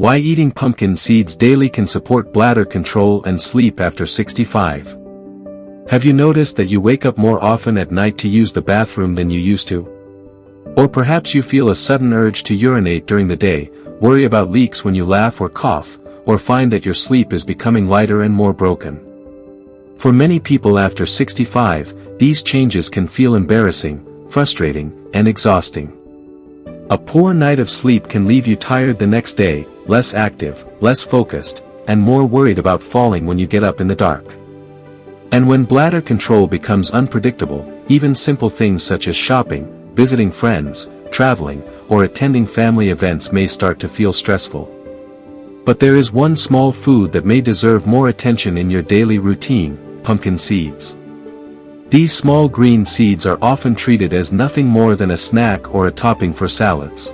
Why eating pumpkin seeds daily can support bladder control and sleep after 65. Have you noticed that you wake up more often at night to use the bathroom than you used to? Or perhaps you feel a sudden urge to urinate during the day, worry about leaks when you laugh or cough, or find that your sleep is becoming lighter and more broken. For many people after 65, these changes can feel embarrassing, frustrating, and exhausting. A poor night of sleep can leave you tired the next day, less active, less focused, and more worried about falling when you get up in the dark. And when bladder control becomes unpredictable, even simple things such as shopping, visiting friends, traveling, or attending family events may start to feel stressful. But there is one small food that may deserve more attention in your daily routine: pumpkin seeds. These small green seeds are often treated as nothing more than a snack or a topping for salads.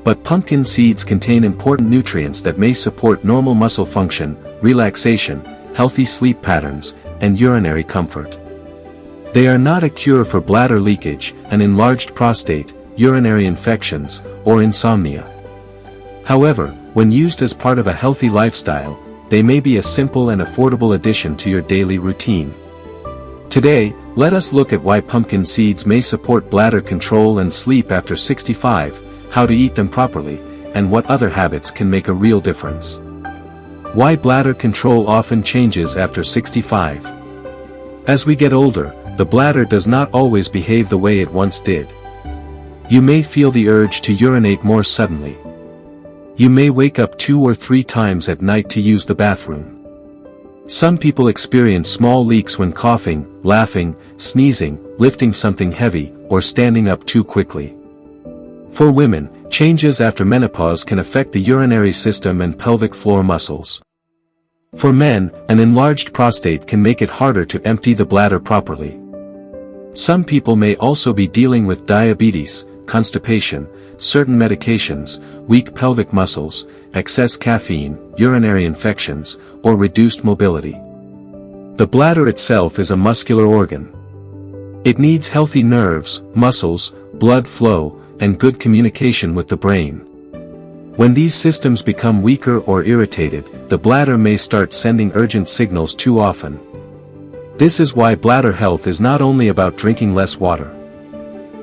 But pumpkin seeds contain important nutrients that may support normal muscle function, relaxation, healthy sleep patterns, and urinary comfort. They are not a cure for bladder leakage, an enlarged prostate, urinary infections, or insomnia. However, when used as part of a healthy lifestyle, they may be a simple and affordable addition to your daily routine. Today, let us look at why pumpkin seeds may support bladder control and sleep after 65, how to eat them properly, and what other habits can make a real difference. Why bladder control often changes after 65. As we get older, the bladder does not always behave the way it once did. You may feel the urge to urinate more suddenly. You may wake up 2 or 3 times at night to use the bathroom. Some people experience small leaks when coughing, laughing, sneezing, lifting something heavy, or standing up too quickly. For women, changes after menopause can affect the urinary system and pelvic floor muscles. For men, an enlarged prostate can make it harder to empty the bladder properly. Some people may also be dealing with diabetes, constipation, certain medications, weak pelvic muscles, excess caffeine, urinary infections, or reduced mobility. The bladder itself is a muscular organ. It needs healthy nerves, muscles, blood flow, and good communication with the brain. When these systems become weaker or irritated, the bladder may start sending urgent signals too often. This is why bladder health is not only about drinking less water.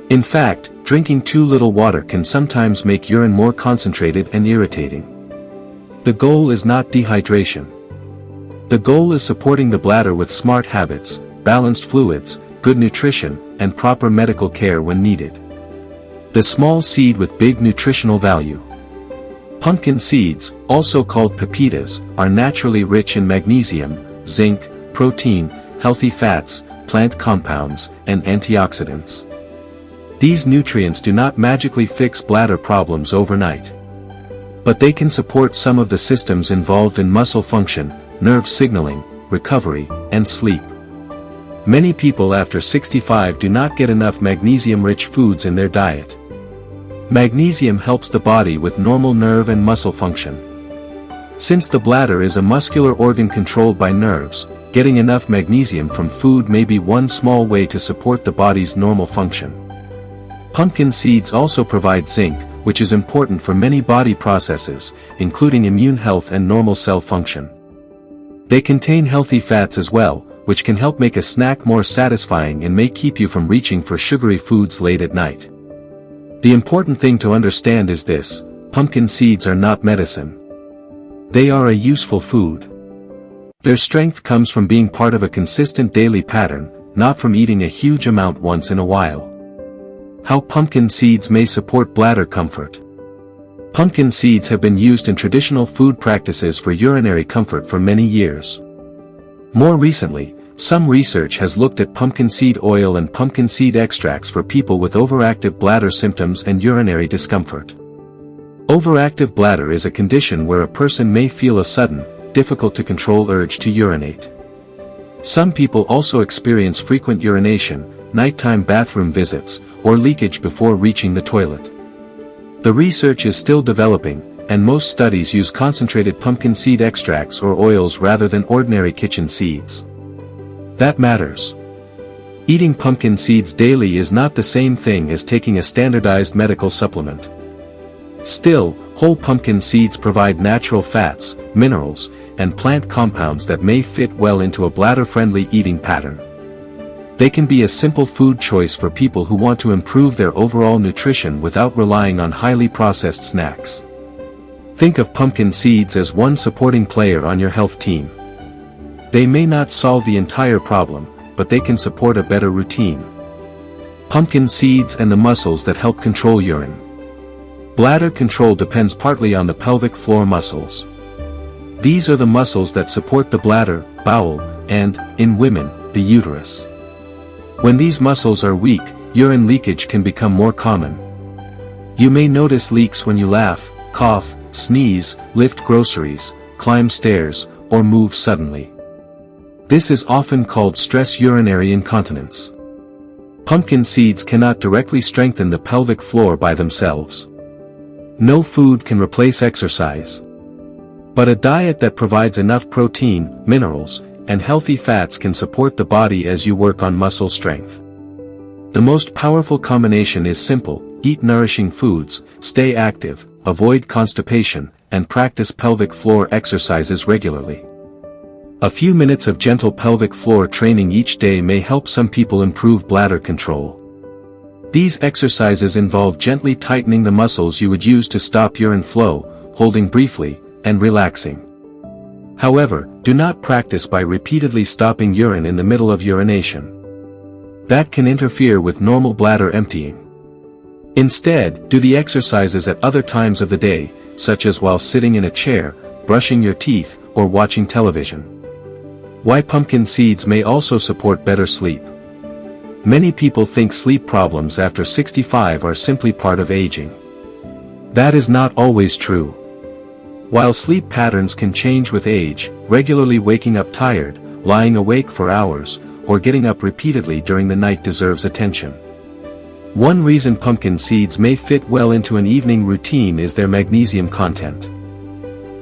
In fact, drinking too little water can sometimes make urine more concentrated and irritating. The goal is not dehydration. The goal is supporting the bladder with smart habits, balanced fluids, good nutrition, and proper medical care when needed. The small seed with big nutritional value. Pumpkin seeds, also called pepitas, are naturally rich in magnesium, zinc, protein, healthy fats, plant compounds, and antioxidants. These nutrients do not magically fix bladder problems overnight. But they can support some of the systems involved in muscle function, nerve signaling, recovery, and sleep. Many people after 65 do not get enough magnesium-rich foods in their diet. Magnesium helps the body with normal nerve and muscle function. Since the bladder is a muscular organ controlled by nerves, getting enough magnesium from food may be one small way to support the body's normal function. Pumpkin seeds also provide zinc, which is important for many body processes, including immune health and normal cell function. They contain healthy fats as well, which can help make a snack more satisfying and may keep you from reaching for sugary foods late at night. The important thing to understand is this: pumpkin seeds are not medicine. They are a useful food. Their strength comes from being part of a consistent daily pattern, not from eating a huge amount once in a while. How pumpkin seeds may support bladder comfort. Pumpkin seeds have been used in traditional food practices for urinary comfort for many years. More recently, some research has looked at pumpkin seed oil and pumpkin seed extracts for people with overactive bladder symptoms and urinary discomfort. Overactive bladder is a condition where a person may feel a sudden, difficult to control urge to urinate. Some people also experience frequent urination, nighttime bathroom visits, or leakage before reaching the toilet. The research is still developing, and most studies use concentrated pumpkin seed extracts or oils rather than ordinary kitchen seeds. That matters. Eating pumpkin seeds daily is not the same thing as taking a standardized medical supplement. Still, Whole pumpkin seeds provide natural fats, minerals, and plant compounds that may fit well into a bladder-friendly eating pattern. They can be a simple food choice for people who want to improve their overall nutrition without relying on highly processed snacks. Think of pumpkin seeds as one supporting player on your health team. They may not solve the entire problem, but they can support a better routine. Pumpkin seeds and the muscles that help control urine. Bladder control depends partly on the pelvic floor muscles. These are the muscles that support the bladder, bowel, and, in women, the uterus. When these muscles are weak, urine leakage can become more common. You may notice leaks when you laugh, cough, sneeze, lift groceries, climb stairs, or move suddenly. This is often called stress urinary incontinence. Pumpkin seeds cannot directly strengthen the pelvic floor by themselves. No food can replace exercise. But a diet that provides enough protein, minerals, and healthy fats can support the body as you work on muscle strength. The most powerful combination is simple: eat nourishing foods, stay active, avoid constipation, and practice pelvic floor exercises regularly. A few minutes of gentle pelvic floor training each day may help some people improve bladder control. These exercises involve gently tightening the muscles you would use to stop urine flow, holding briefly, and relaxing. However, do not practice by repeatedly stopping urine in the middle of urination. That can interfere with normal bladder emptying. Instead, do the exercises at other times of the day, such as while sitting in a chair, brushing your teeth, or watching television. Why pumpkin seeds may also support better sleep. Many people think sleep problems after 65 are simply part of aging. That is not always true. While sleep patterns can change with age, regularly waking up tired, lying awake for hours, or getting up repeatedly during the night deserves attention. One reason pumpkin seeds may fit well into an evening routine is their magnesium content.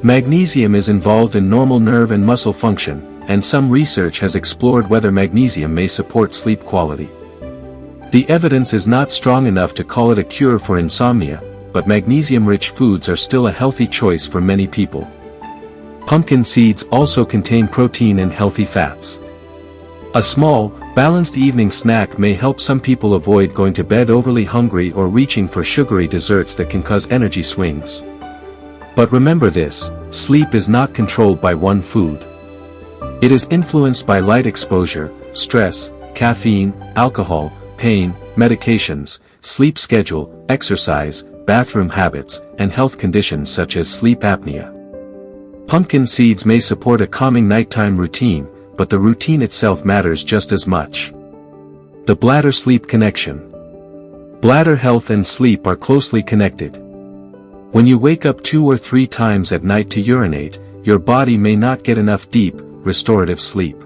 Magnesium is involved in normal nerve and muscle function, and some research has explored whether magnesium may support sleep quality. The evidence is not strong enough to call it a cure for insomnia, but magnesium-rich foods are still a healthy choice for many people. Pumpkin seeds also contain protein and healthy fats. A small, balanced evening snack may help some people avoid going to bed overly hungry or reaching for sugary desserts that can cause energy swings. But remember this: sleep is not controlled by one food. It is influenced by light exposure, stress, caffeine, alcohol, pain, medications, sleep schedule, exercise, bathroom habits, and health conditions such as sleep apnea. Pumpkin seeds may support a calming nighttime routine, but the routine itself matters just as much. The bladder-sleep connection. Bladder health and sleep are closely connected. When you wake up 2 or 3 times at night to urinate, your body may not get enough deep, restorative sleep.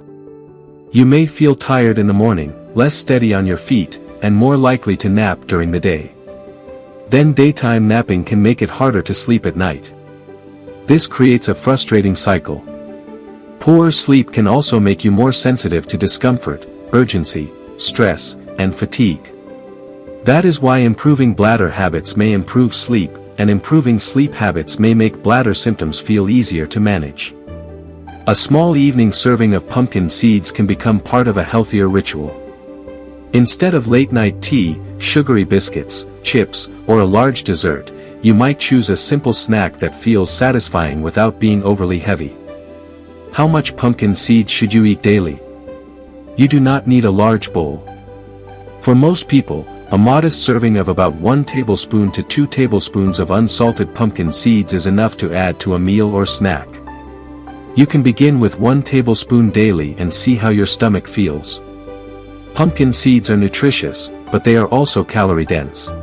You may feel tired in the morning, less steady on your feet, and more likely to nap during the day. Then daytime napping can make it harder to sleep at night. This creates a frustrating cycle. Poor sleep can also make you more sensitive to discomfort, urgency, stress, and fatigue. That is why improving bladder habits may improve sleep, and improving sleep habits may make bladder symptoms feel easier to manage. A small evening serving of pumpkin seeds can become part of a healthier ritual. Instead of late-night tea, sugary biscuits, chips, or a large dessert, you might choose a simple snack that feels satisfying without being overly heavy. How much pumpkin seeds should you eat daily? You do not need a large bowl. For most people, a modest serving of about 1 tablespoon to 2 tablespoons of unsalted pumpkin seeds is enough to add to a meal or snack. You can begin with 1 tablespoon daily and see how your stomach feels. Pumpkin seeds are nutritious, but they are also calorie-dense.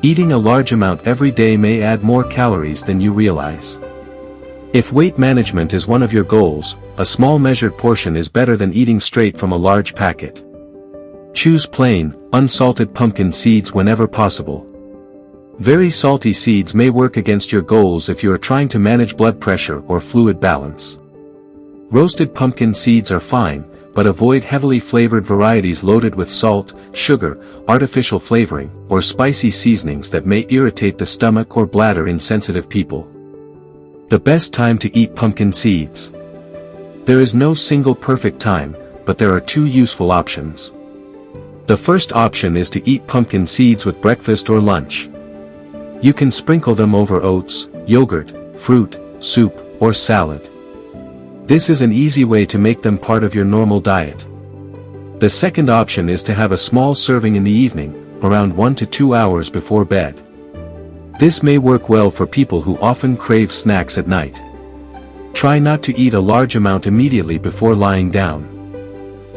Eating a large amount every day may add more calories than you realize. If weight management is one of your goals, a small measured portion is better than eating straight from a large packet. Choose plain, unsalted pumpkin seeds whenever possible. Very salty seeds may work against your goals if you are trying to manage blood pressure or fluid balance. Roasted pumpkin seeds are fine, but avoid heavily flavored varieties loaded with salt, sugar, artificial flavoring, or spicy seasonings that may irritate the stomach or bladder in sensitive people. The best time to eat pumpkin seeds. There is no single perfect time, but there are two useful options. The first option is to eat pumpkin seeds with breakfast or lunch. You can sprinkle them over oats, yogurt, fruit, soup, or salad. This is an easy way to make them part of your normal diet. The second option is to have a small serving in the evening, around 1 to 2 hours before bed. This may work well for people who often crave snacks at night. Try not to eat a large amount immediately before lying down.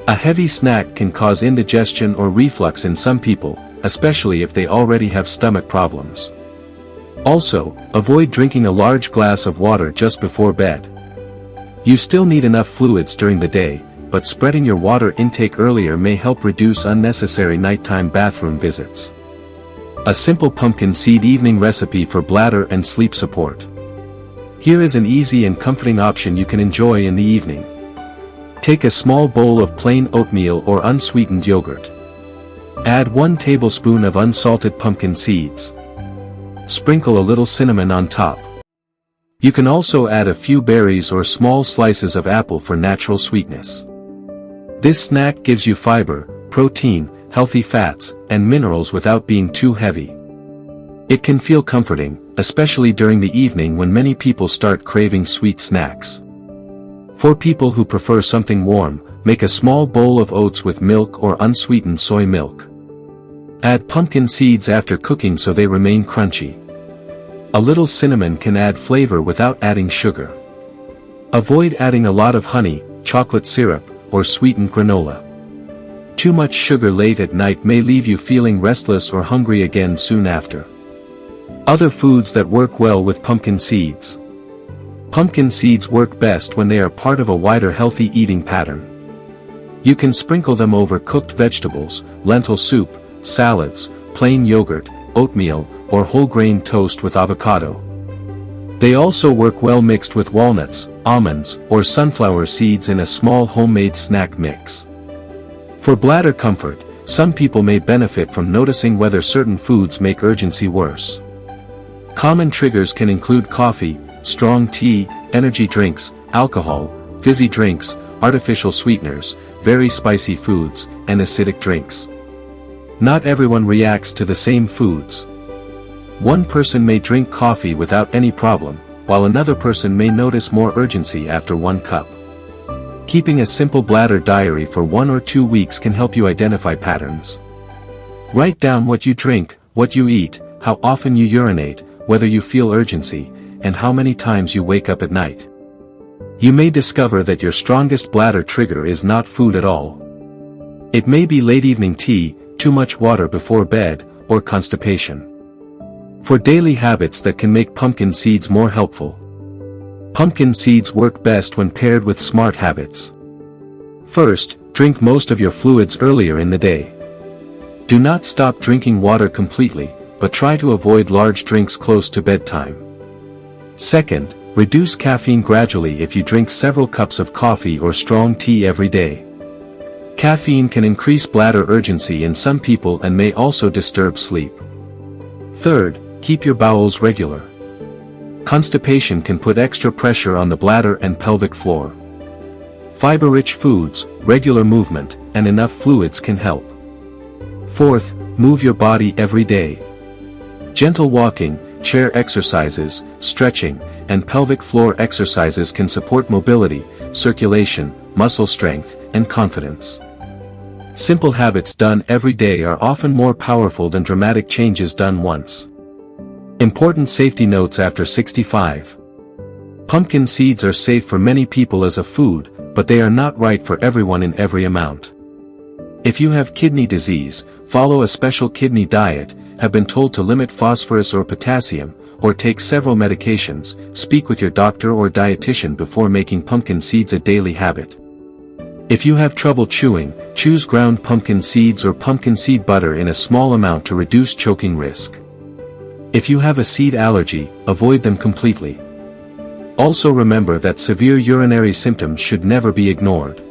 A heavy snack can cause indigestion or reflux in some people, especially if they already have stomach problems. Also, avoid drinking a large glass of water just before bed. You still need enough fluids during the day, but spreading your water intake earlier may help reduce unnecessary nighttime bathroom visits. A simple pumpkin seed evening recipe for bladder and sleep support. Here is an easy and comforting option you can enjoy in the evening. Take a small bowl of plain oatmeal or unsweetened yogurt. Add 1 tablespoon of unsalted pumpkin seeds. Sprinkle a little cinnamon on top. You can also add a few berries or small slices of apple for natural sweetness. This snack gives you fiber, protein, healthy fats, and minerals without being too heavy. It can feel comforting, especially during the evening when many people start craving sweet snacks. For people who prefer something warm, make a small bowl of oats with milk or unsweetened soy milk. Add pumpkin seeds after cooking so they remain crunchy. A little cinnamon can add flavor without adding sugar. Avoid adding a lot of honey, chocolate syrup, or sweetened granola. Too much sugar late at night may leave you feeling restless or hungry again soon after. Other foods that work well with pumpkin seeds. Pumpkin seeds work best when they are part of a wider healthy eating pattern. You can sprinkle them over cooked vegetables, lentil soup, salads, plain yogurt, oatmeal, or whole grain toast with avocado. They also work well mixed with walnuts, almonds, or sunflower seeds in a small homemade snack mix. For bladder comfort, some people may benefit from noticing whether certain foods make urgency worse. Common triggers can include coffee, strong tea, energy drinks, alcohol, fizzy drinks, artificial sweeteners, very spicy foods, and acidic drinks. Not everyone reacts to the same foods. One person may drink coffee without any problem, while another person may notice more urgency after 1 cup. Keeping a simple bladder diary for 1 or 2 weeks can help you identify patterns. Write down what you drink, what you eat, how often you urinate, whether you feel urgency, and how many times you wake up at night. You may discover that your strongest bladder trigger is not food at all. It may be late evening tea, too much water before bed, or constipation. For daily habits that can make pumpkin seeds more helpful. Pumpkin seeds work best when paired with smart habits. First, drink most of your fluids earlier in the day. Do not stop drinking water completely, but try to avoid large drinks close to bedtime. Second, reduce caffeine gradually if you drink several cups of coffee or strong tea every day. Caffeine can increase bladder urgency in some people and may also disturb sleep. Third, keep your bowels regular. Constipation can put extra pressure on the bladder and pelvic floor. Fiber-rich foods, regular movement, and enough fluids can help. Fourth, move your body every day. Gentle walking, chair exercises, stretching, and pelvic floor exercises can support mobility, circulation, muscle strength, and confidence. Simple habits done every day are often more powerful than dramatic changes done once. Important safety notes after 65. Pumpkin seeds are safe for many people as a food, but they are not right for everyone in every amount. If you have kidney disease, follow a special kidney diet, have been told to limit phosphorus or potassium, or take several medications, speak with your doctor or dietitian before making pumpkin seeds a daily habit. If you have trouble chewing, choose ground pumpkin seeds or pumpkin seed butter in a small amount to reduce choking risk. If you have a seed allergy, avoid them completely. Also remember that severe urinary symptoms should never be ignored.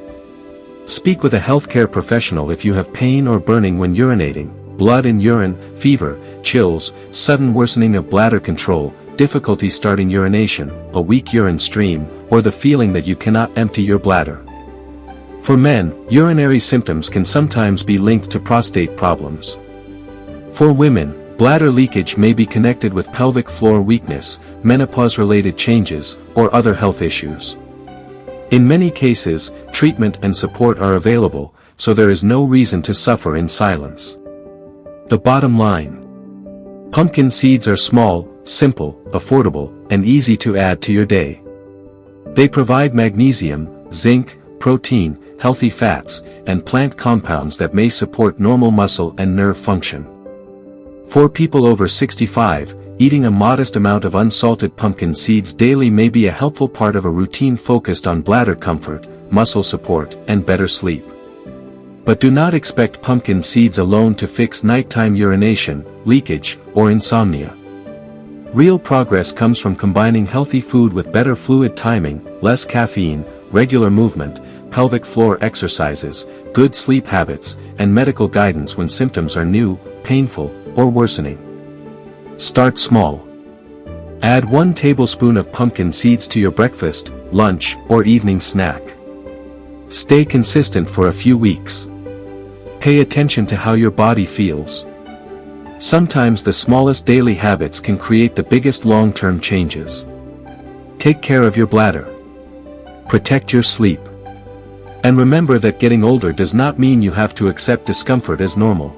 Speak with a healthcare professional if you have pain or burning when urinating, blood in urine, fever, chills, sudden worsening of bladder control, difficulty starting urination, a weak urine stream, or the feeling that you cannot empty your bladder. For men, urinary symptoms can sometimes be linked to prostate problems. For women, bladder leakage may be connected with pelvic floor weakness, menopause-related changes, or other health issues. In many cases, treatment and support are available, so there is no reason to suffer in silence. The bottom line. Pumpkin seeds are small, simple, affordable, and easy to add to your day. They provide magnesium, zinc, protein, healthy fats, and plant compounds that may support normal muscle and nerve function. For people over 65, eating a modest amount of unsalted pumpkin seeds daily may be a helpful part of a routine focused on bladder comfort, muscle support, and better sleep. But do not expect pumpkin seeds alone to fix nighttime urination, leakage, or insomnia. Real progress comes from combining healthy food with better fluid timing, less caffeine, regular movement, pelvic floor exercises, good sleep habits, and medical guidance when symptoms are new, painful, or worsening. Start small. Add 1 tablespoon of pumpkin seeds to your breakfast, lunch, or evening snack. Stay consistent for a few weeks. Pay attention to how your body feels. Sometimes the smallest daily habits can create the biggest long-term changes. Take care of your bladder. Protect your sleep. And remember that getting older does not mean you have to accept discomfort as normal.